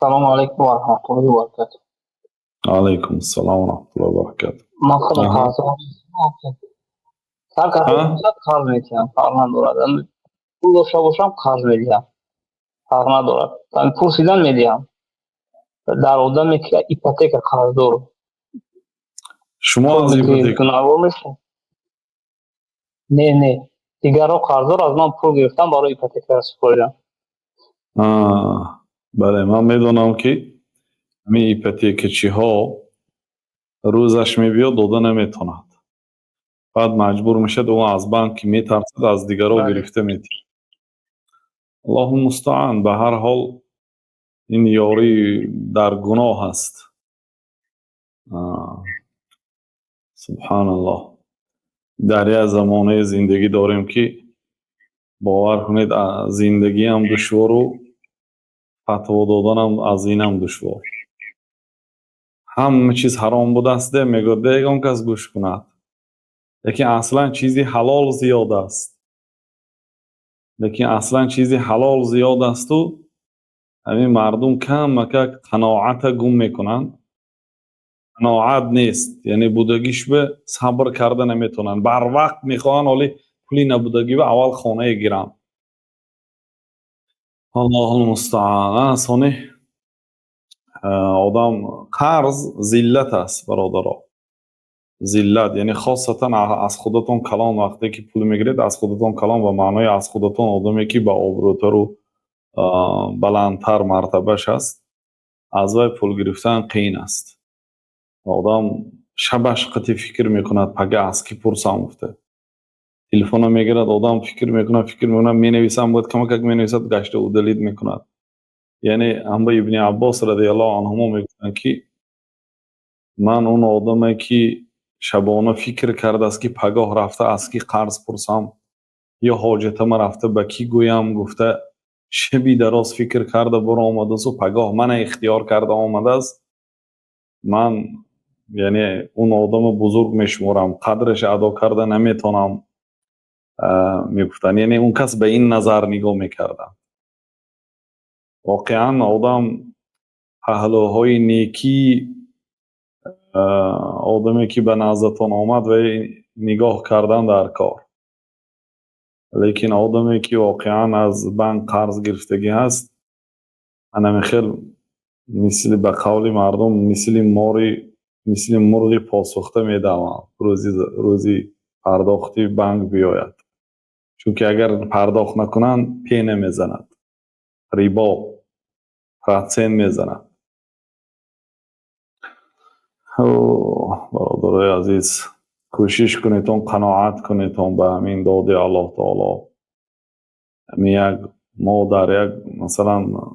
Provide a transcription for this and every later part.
السلام عليكم ورحمة الله وبركاته. عليكم السلام ورحمة الله وبركاته. من خودم Aha. خواستم سر کار Ha? کار میتونم فرق ندارد پول داشته باشم قرض میدیم فرق ندارد پرسیدن میدیم در آدمی که ایپوتک قرض داره شما پول از میگیری ایپوتک گناهکار میشه. نه دیگران قرضدار از من پول گرفتن برای ایپوتک سپردن. بله من میدونم که همین ایپوتکچی ها روزش میبیاد داده نمیتوند، بعد مجبور میشه و از بانک میترسد از دیگران بله گرفته میتید. الله المستعان. به هر حال این یاری در گناه است. سبحان الله. در یک زمانه زندگی داریم که باور کنید زندگی هم دشوار و فتوا دادن هم از این هم دشوار. همه چیز حرام بوده است میگه دیگه کس گوش کند، لیکن اصلا چیزی حلال زیاد است. و همین مردم کم قناعت گم میکنن. قناعت نیست، یعنی بودگیش به صبر کرده نمیتونن، بر وقت میخوان ولی پولی نبودگی و اول خانه گیرن. الله المستعان. اصلا آدم قرض ذلت است برادرها. ذلت یعنی خاصتا از خودتون کلان. وقتی که پول میگیرید از خودتون کلان و معنای از خودتون آدمی که با آبروتر و بلندتر مرتبهش است، از وی پول گرفتن قین است. آدم شبش قطعی فکر میکند پگه از کی پرسم افته. تلفن میگیرد آدم فکر میکند می نویسم بود کمک می نویسد گشته و دلید میکند. یعنی هم ابن عباس رضی الله عنهما میگویند که من اون آدمی که شبانه فکر کرده است که پگاه رفته از کی قرض پرسم یا حاجتم رفته به کی گویم، گفته شبی دراز فکر کرده برو آمده است و پگاه من اختیار کرده آمده است، من یعنی اون آدم بزرگ میشمورم، قدرش ادا کرده نمیتونم. میگفتن یعنی اون کس به این نظر نگاه میکرده. واقعا آدم پهلوهای نیکی، آدمی که به نزدتان آمد و نگاه کردن در کار، لیکن آدمی که واقعا از بانک قرض گرفتگی هست، انا خیل مثل به قول مردم مثل مرغ پاسخته میدوم روزی پرداختی بانک بیاید. چون که اگر پرداخت نکنن پی نمیزند، ریبا راتسین میزند. برادرای عزیز کوشش کنیتون قناعت کنیتون به همین داد الله تعالی. همین ما در یک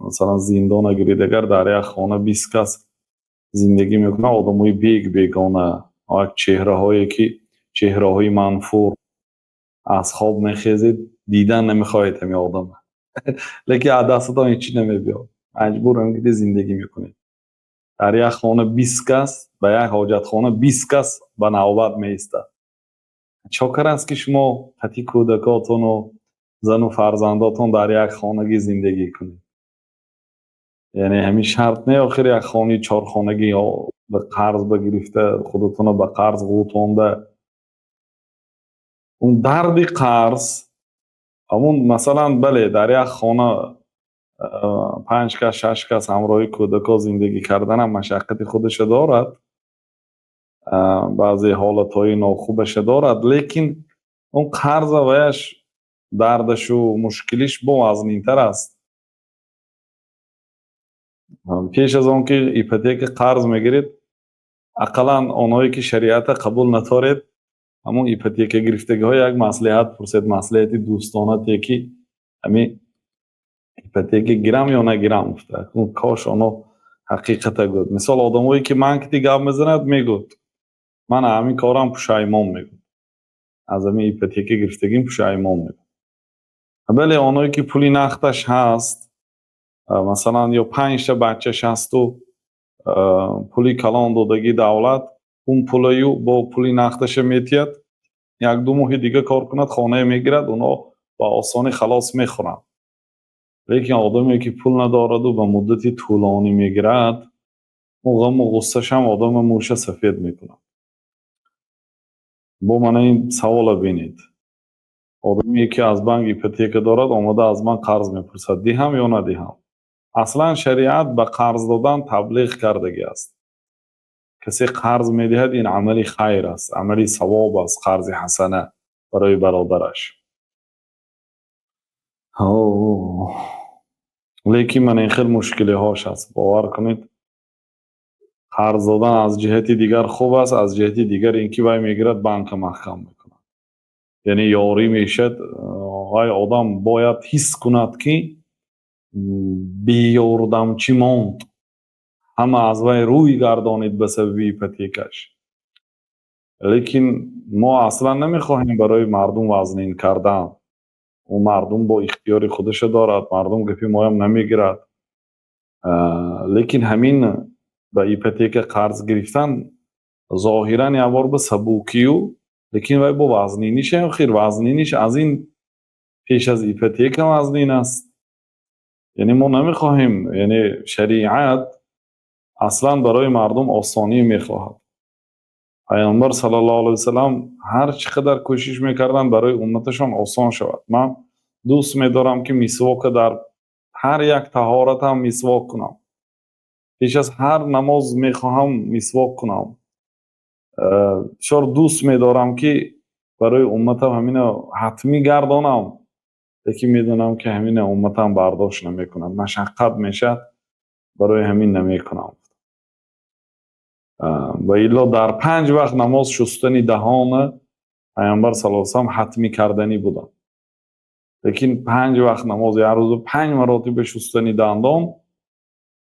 مثلا زندان اگرید اگر در یک خانه 20 کس زندگی میکنه، آدمای بیگانه، چهره های منفور، از خواب میخیزید دیدن نمیخواهید همین آدم لیکن دستتان هیچی نمیبیاد، مجبور هم زندگی میکنید. در یک خانه 20 کس به یک حاجت خانه 20 کس به نوبت میایستد. چاکر است که شما حتی کودکاتون و زن و فرزنداتون در یک خانگی زندگی کنید. یعنی همین شرط نه آخر یک خانه 4 خانگی یا به قرض بگرفته خودتون به قرض غوتونده. اون درد قرض همون مثلا بله در یک خانه 5 کس 6 کس همراه کودکا زندگی کردن هم مشقت خودش دارد، بعضی حالتهای ناخوبش دارد، لیکن اون قرض ویش دردش و مشکلیش با وزنینتر است. پیش از اون که ایپوتک قرض میگیرید، اقلا اونایی که شریعت قبول ندارید همون ایپوتک گرفتگی های یک مصلحت پرسید، مصلحت دوستانه که همین ایپوتک گیرم یا نگیرم افته. اون کاش اونو حقیقت گفت. مثال آدمایی که من که دیگه میزند میگفت من همین کارم پشایمان میگم، از همین ایپوتک گرفتگیم پشایمان میگم. بله اونایی که پولی نختش هست، مثلا یا 5 تا بچه‌ش هست و پولی کلان دادگی دولت، اون پولیو با پولی نختش میتید، 1-2 ماه دیگه کار کند خانه میگیرد، اونا با آسانی خلاص میخورن. لیکن آدمی که پول ندارد و به مدتی طولانی میگیرد او غم و غصهش هم آدم موش سفید میکنه. با من این سوال بینید، آدمی که از بانک ایپوتک دارد آمده از من قرض میپرسد دیهم یا ندیهم. اصلا شریعت به قرض دادن تبلیغ کردگی است. کسی قرض میدهد این عملی خیر است، عملی ثواب است، قرض حسنه برای برادرش. لیکن من این خیلی مشکلی هاش است. باور کنید قرض دادن از جهتی دیگر خوب است، از جهتی دیگر اینکه وای میگیرد بانک محکم میکنه. یعنی یاری میشد. آقای آدم باید حس کند که بی یاردم چی ماند، همه از وی روی گردانید به سبب ایپوتکش. لیکن ما اصلا نمیخواهیم برای مردم وزنین کردن. و مردم با اختیار خودش دارد، مردم گپی ما هم نمیگیرد. لیکن همین به ایپوتک قرض گرفتن ظاهرا یوار به سبوکیو، لیکن وی با وزنینیش هم خیر وزنینیش از این پیش از ایپوتک هم وزنین است. یعنی ما نمیخواهیم، یعنی شریعت اصلا برای مردم آسانی میخواهد. پیامبر صلی الله علیه وسلم هر چقدر کوشش میکردن برای امتشان آسان شود. من دوست میدارم که مسواک در هر یک طهارت هم مسواک کنم. پیش از هر نماز میخواهم مسواک کنم. شور دوست میدارم که برای امتم همین حتمی گردانم. یکی میدونم که همین امتم برداشت نمیکنم، مشقت میشه برای همین نمیکنم. و الا در 5 وقت نماز شستن دهان پیامبر صلی الله علیه و آله حتمی کردنی بودن. لیکن 5 وقت نماز هر روز 5 مراتب شستن دندان،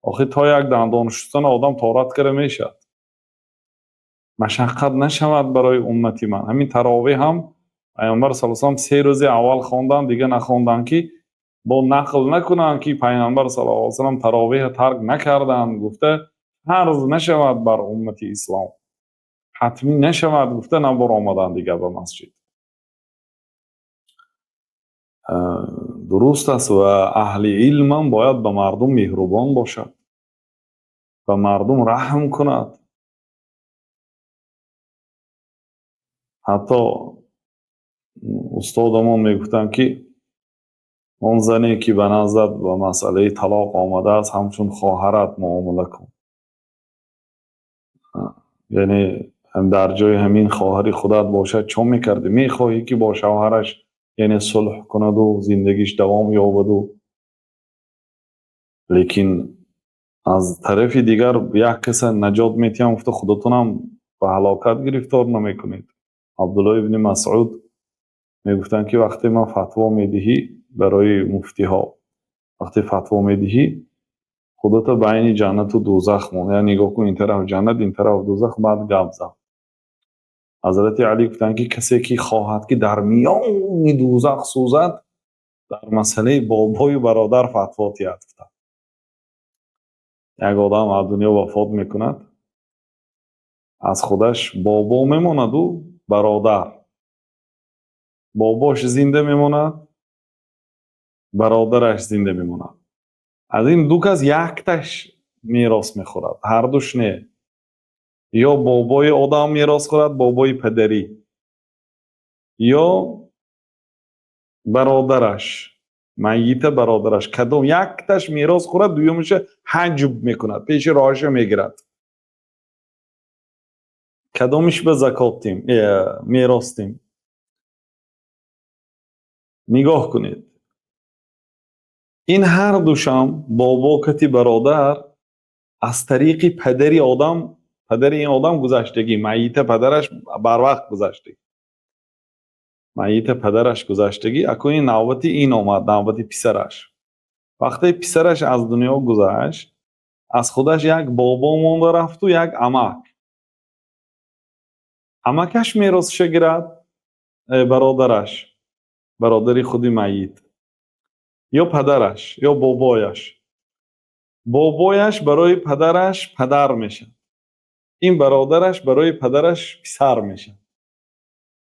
آخه تا یک دندان شستن آدم طهارت کرده میشه. مشقت نشود برای امتی من. همین تراویح هم پیامبر صلی الله علیه و آله 3 روز اول خواندن، دیگه نخواندن که با نقل نکنن که پیامبر صلی الله علیه و آله تراویح ترک نکردن. گفته فرض نشود بر امتی اسلام، حتمی نشود. گفته نبر آمدن دیگه به مسجد. درست است و اهل علم باید به مردم مهربان باشد، به مردم رحم کند. حتی استادمان میگفتن که اون زنی که به نظر به مسئله طلاق آمده است همچون خواهرت معامله کن. یعنی هم در جای همین خواهری خودت باشد چون میکردی؟ میخواهی که با شوهرش یعنی صلح کند و زندگیش دوام یابد و لیکن از طرف دیگر یک کس نجات میتیم گفته خودتون هم به هلاکت گرفتار نمیکنید. عبدالله ابن مسعود میگفتن که وقتی ما فتوا میدهی برای مفتی ها، وقتی فتوا میدهی خودت بین جنت و دوزخ مون، یعنی نگاه کن این طرف جنت این طرف دوزخ، بعد گپ زن. حضرت علی گفتن که کسی که خواهد که در میان دوزخ سوزد در مسئله بابای برادر فتوا تیاد کرد. یک آدم از دنیا وفات میکند، از خودش بابا میماند و برادر. باباش زنده میماند، برادرش زنده میماند. از این دو کس یکتش میراث میخورد، هر دوش نه. یا بابای آدم میراث خورد، بابای پدری، یا برادرش، میت برادرش. کدام یکتش میراث خورد، دویمش حجب میکند، پیش راهش میگیرد. کدامش به زکات تیم میراث تیم. نگاه کنید این هر دوشم بابا کتی برادر از طریق پدری آدم، پدر این آدم گذشتگی، میت پدرش بر وقت گذشتگی، میت پدرش گذشتگی. اکنون نوبت این آمد، نوبت پسرش. وقتی پسرش از دنیا گذشت از خودش یک بابا مونده رفت و یک عمک. عمکش میراثش گیرد، برادرش، برادری خودی میت، یا پدرش یا بابایش. بابایش برای پدرش پدر میشه، این برادرش برای پدرش پسر میشه.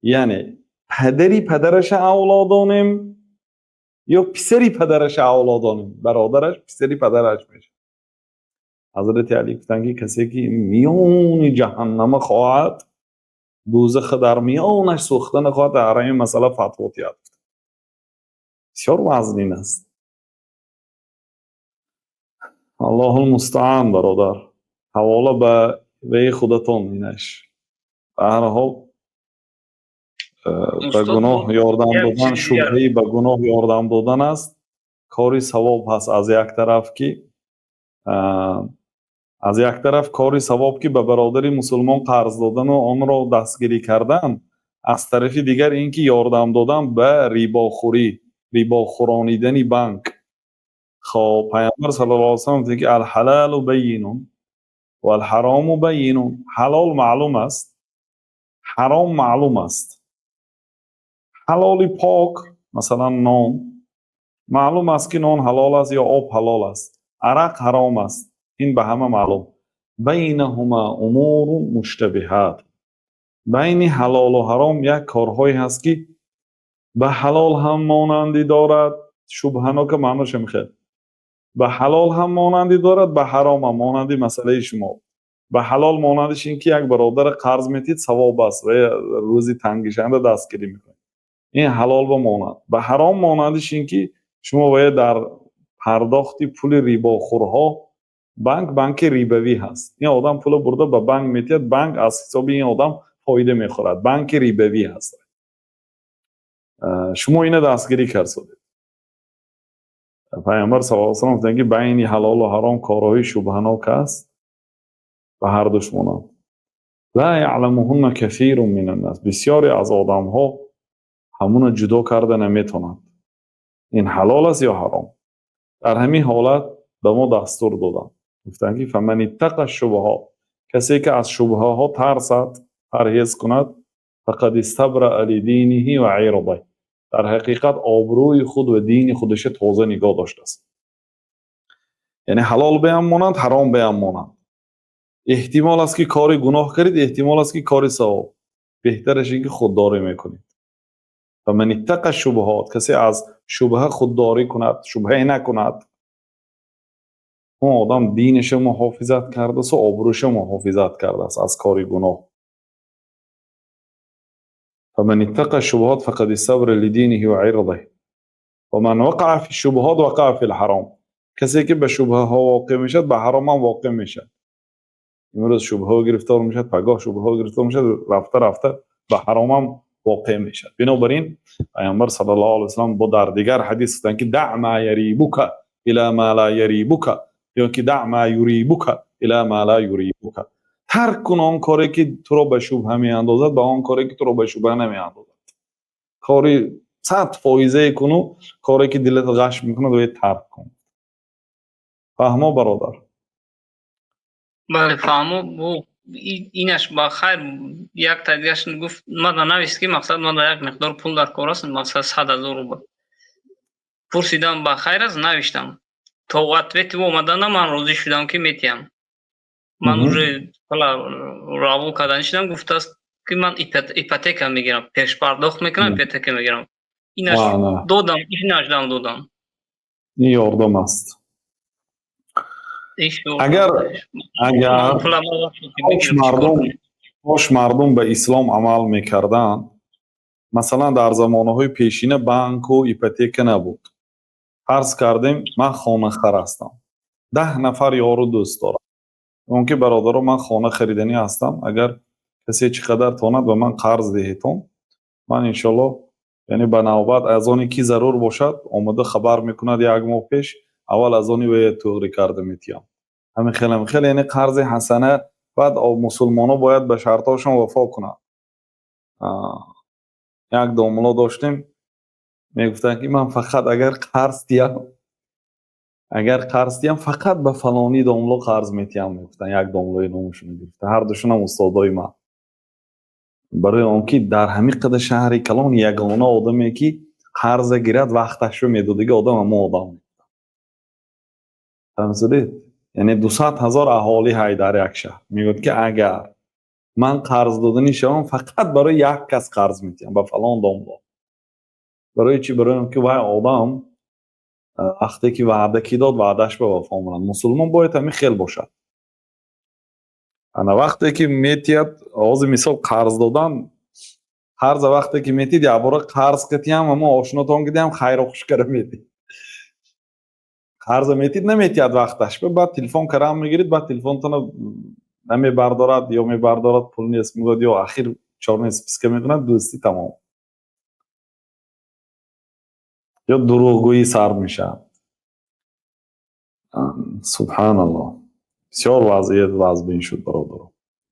یعنی پدری پدرش اولادانیم یا پسری پدرش اولادانه، برادرش پسری پدرش میشه. حضرت علی گفتن که کسی که میان جهنم خواهد، دوزخ در میانش سوختن خواهد، در این مسئله فتوات یافت. بسیار وزنین است. الله المستعان برادر، حواله به وی خودتون اینش. به هر حال به گناه یاردم دادن، شبهی به گناه یاردم دادن است، کاری ثواب هست. از یک طرف که از یک طرف کاری ثواب که به برادری مسلمان قرض دادن و آن را دستگیری کردن، از طرف دیگر اینکه یاردم دادن به ریباخوری، ریباخورانیدن بانک. خب پیامبر صلی الله علیه و سلم میگه که الحلال بین و الحرام بین. حلال معلوم است، حرام معلوم است. حلال پاک مثلا نان، معلوم است که نان حلال است یا آب حلال است. عرق حرام است، این به همه معلوم. بینهما امور مشتبهات، بین حلال و حرام یک کارهایی هست که به حلال هم مانندی دارد، شبهه که معنیش میخواد. به حلال هم مانندی دارد، به حرام هم مانندی. مسئله شما به حلال مانندش این که یک برادر قرض میتید ثواب است و روزی تنگیشنده دستگیری میکنید، این حلال و مانند. به حرام مانندش این که شما باید در پرداختی پول ریباخورها، بانک ریبوی هست، این آدم پول برده به بانک میتید، بانک از حساب این آدم فایده میخورد، بانک ریبوی هست. شما اینو دستگیری کردید. پیامبر صلی الله علیه و سلم میگه بین حلال و حرام کارهای شبهه‌ناک است و هر دشمنان. لا یعلمهن کثیر من الناس، بسیاری از آدم ها همون جدا کرده نمیتونند این حلال است یا حرام. در همین حالت به ما دستور دادن، گفتن که فمن اتقى الشبهات، کسی که از شبهه ها ترسد، پرهیز کند، فقد استبرأ لدینه و عرضه، در حقیقت آبروی خود و دین خودش تازه نگاه داشته است. یعنی حلال به هم مانند، حرام به هم مانند. احتمال است که کاری گناه کردید، احتمال است که کاری ثواب. بهترش این که خودداری میکنید. و من اتقى الشبهات، کسی از شبهه خودداری کند، شبهه نکند، اون آدم دینش محافظت کرده است و آبروش محافظت کرده است از کاری گناه. فمن اتقى الشبهات فقد استبرأ لدینه و عرضه و من وقع فی الشبهات وقع فی الحرام، کسی که به شبهه ها واقع میشد به حرام هم واقع میشد. امروز شبهه گرفتار میشد، پگاه شبهه گرفتار میشد، رفته رفته به حرام هم واقع میشد. بنابراین پیامبر صلی الله علیه و سلم با در دیگر حدیث گفتند که دع ما یریبک الی ما لا یریبک، یا که دع ما یریبک الی ما لا یریبک، ترک کن آن کاری که تو را به شبهه میاندازد به آن کاری که تو را به شبهه نمیاندازد. کاری 100% کنو، کاری که دلت غش میکنه و ترک کن. فهمو برادر؟ بله فهمو. اینش با خیر یک تدیرش گفت ما دا نویست که مقصد ما دا یک مقدار پول در کار است، مقصد 100,000 روبل پرسیدم، با خیر است نوشتم. تا وقتی و اومدن من راضی شدم که میتیم. من روی رابو کردن شدم، گفته است که من ایپاتیک میگیرم، پیش پرداخت میکنم، ایپاتیک میگیرم. اینش دادم، اینش دادم. این یاردم است. اگر مردم به اسلام عمل میکردن، مثلا در زمانهای پیشینه بانک و ایپاتیک نبود. فرض کردیم من خانه خر هستم، 10 نفر یارو دوست دارم، اون که برادر من خانه خریدنی هستم، اگر کسی چقدر تاند به من قرض دهیتون، من انشالله یعنی به نوبت از آنی که ضرور باشد آمده خبر میکند، یک ماه پیش اول از آنی و توغری کرده میتیم. همین خیلی یعنی قرض حسنه. بعد مسلمان ها باید به شرطاشون وفا کنند. یک داملا داشتیم میگفتن که من فقط اگر قرض دیم فقط به فلانی داملا قرض میتیم. میگفتن یک داملای نامشون میگفت، هر دوشون هم استادای من. برای آنکه در همین قد شهر کلان یگانه آدمی که قرض گیرد وقتش رو میداد، دیگه آدم هم آدم فهمیدید؟ یعنی 200,000 اهالی های در یک شهر میگفت که اگر من قرض دادنی شوم فقط برای یک کس قرض میتیم به فلان داملا. برای چی؟ برای اینکه وای آدم وقتی که وعده کی داد وعدهش به وفا ماند. مسلمان باید همین خیل باشد. انا وقتی که میتید آواز مثال قرض دادن، قرض وقتی که میتید یا برای قرض کتیم اما آشناتان گدیم خیر و خوش کرده میتید. قرض میتید نمیتید وقتش به بعد تلفن کرام میگیرید، بعد تلفن تون نمی بردارد یا می بردارد پول نیست میداد یا اخیر چهار نیست پس که میکنند دوستی تمام یا دروغگویی سر میشه. سبحان الله. بسیار وضعیت وضع بین شد برادر.